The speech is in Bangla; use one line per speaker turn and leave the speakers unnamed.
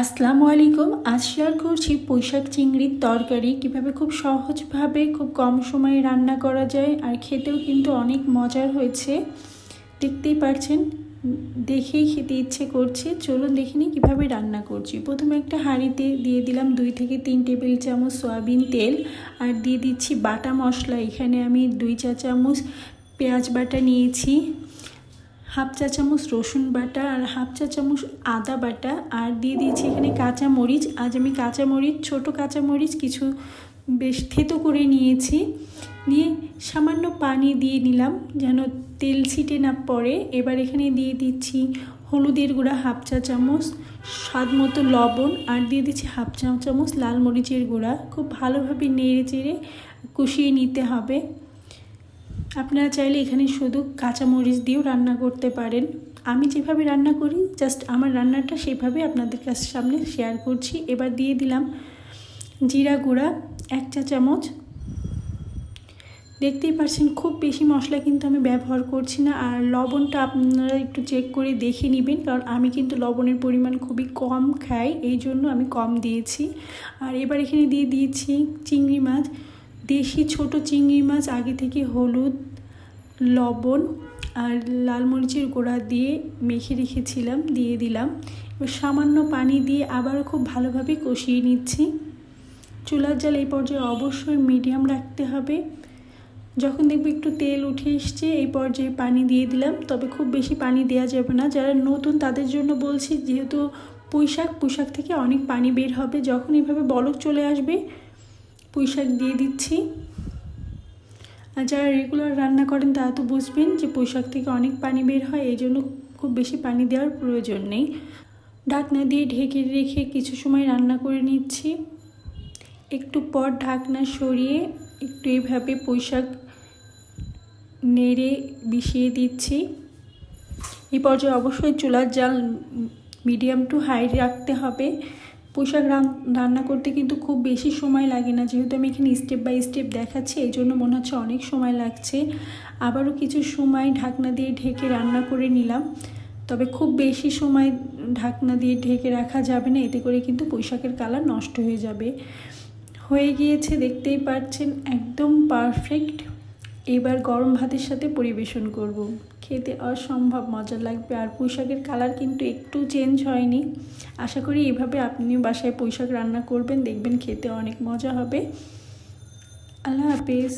আসসালামু আলাইকুম। আজ শেয়ার করছি পুঁইশাক চিংড়ির তরকারি কিভাবে খুব সহজভাবে খুব কম সময়ে রান্না করা যায়, আর খেতেও কিন্তু অনেক মজার হয়েছে। দেখতেই পাচ্ছেন, দেখেই খেতে ইচ্ছে করছে। চলুন দেখে নিই কীভাবে রান্না করছি। প্রথমে একটা হাঁড়িতে দিয়ে দিলাম 2 থেকে 3 টেবিল চামচ সয়াবিন তেল, আর দিয়ে দিচ্ছি বাটা মশলা। এখানে আমি 2 চা চামচ পেঁয়াজ বাটা নিয়েছি, হাফ চা চামচ রসুন বাটা আর হাফ চা চামচ আদা বাটা, আর দিয়ে দিয়েছি এখানে কাঁচা মরিচ। আজ আমি কাঁচা মরিচ, ছোটো কাঁচা মরিচ কিছু বেশ থেতো করে নিয়েছি। নিয়ে সামান্য পানি দিয়ে নিলাম যেন তেল ছিটে না পড়ে। এবার এখানে দিয়ে দিচ্ছি হলুদের গুঁড়া হাফ চা চামচ, স্বাদ মতো লবণ, আর দিয়ে দিচ্ছি হাফ চা চামচ লাল মরিচের গুঁড়া। খুব ভালোভাবে নেড়ে চেড়ে কষিয়ে নিতে হবে। আপনারা চাইলে এখানে শুধু কাঁচামরিচ দিয়েও রান্না করতে পারেন। আমি যেভাবে রান্না করি জাস্ট আমার রান্নাটা সেভাবে আপনাদের কাছে সামনে শেয়ার করছি। এবার দিয়ে দিলাম জিরা গুঁড়া 1 চা চামচ। দেখতেই পাচ্ছেন খুব বেশি মশলা কিন্তু আমি ব্যবহার করছি না। আর লবণটা আপনারা একটু চেক করে দেখে নেবেন, কারণ আমি কিন্তু লবণের পরিমাণ খুবই কম খাই, এই জন্য আমি কম দিয়েছি। আর এবার এখানে দিয়ে দিয়েছি চিংড়ি মাছ, দেশি ছোট চিংড়ি মাছ, আগে থেকে হলুদ, লবণ আর লাল মরিচের গুঁড়া দিয়ে মেখে রেখেছিলাম, দিয়ে দিলাম। এবার সামান্য পানি দিয়ে আবারও খুব ভালোভাবে কষিয়ে নিচ্ছি। চুলার জাল এই পর্যায়ে অবশ্যই মিডিয়াম রাখতে হবে। যখন দেখবে একটু তেল উঠে এসছে এই পর্যায়ে পানি দিয়ে দিলাম, তবে খুব বেশি পানি দেওয়া যাবে না। যারা নতুন তাদের জন্য বলছি, যেহেতু পুঁইশাক থেকে অনেক পানি বের হবে। যখন এইভাবে বলক চলে আসবে পুঁইশাক দিয়ে দিচ্ছি। আর যারা রেগুলার রান্না করেন তারা তো বুঝবেন যে পুঁইশাক থেকে অনেক পানি বের হয়, এই জন্য খুব বেশি পানি দেওয়ার প্রয়োজন নেই। ঢাকনা দিয়ে ঢেকে রেখে কিছু সময় রান্না করে নিচ্ছি। একটু পর ঢাকনা সরিয়ে একটু এইভাবে পুঁইশাক নেড়ে মিশিয়ে দিচ্ছি। এই পর্যায়ে অবশ্যই চুলার জাল মিডিয়াম টু হাই রাখতে হবে। পুঁইশাক রান্না করতে কিন্তু খুব বেশি সময় লাগে না, যেহেতু আমি এখানে স্টেপ বাই স্টেপ দেখাচ্ছি, এই জন্য মনে হচ্ছে অনেক সময় লাগছে। আবারও কিছু সময় ঢাকনা দিয়ে ঢেকে রান্না করে নিলাম, তবে খুব বেশি সময় ঢাকনা দিয়ে ঢেকে রাখা যাবে না, এতে করে কিন্তু পুঁইশাকের কালার নষ্ট হয়ে যাবে। হয়ে গিয়েছে, দেখতেই পাচ্ছেন একদম পারফেক্ট। এবার গরম ভাতের সাথে পরিবেশন করব। খেতে অসম্ভব মজা লাগবে। আর পুঁইশাকের কালার কিন্তু একটু চেঞ্জ হয়নি। আশা করি এইভাবে আপনিও বাসায় পুঁইশাক রান্না করবেন, দেখবেন খেতে অনেক মজা হবে। আল্লাহ হাফেজ।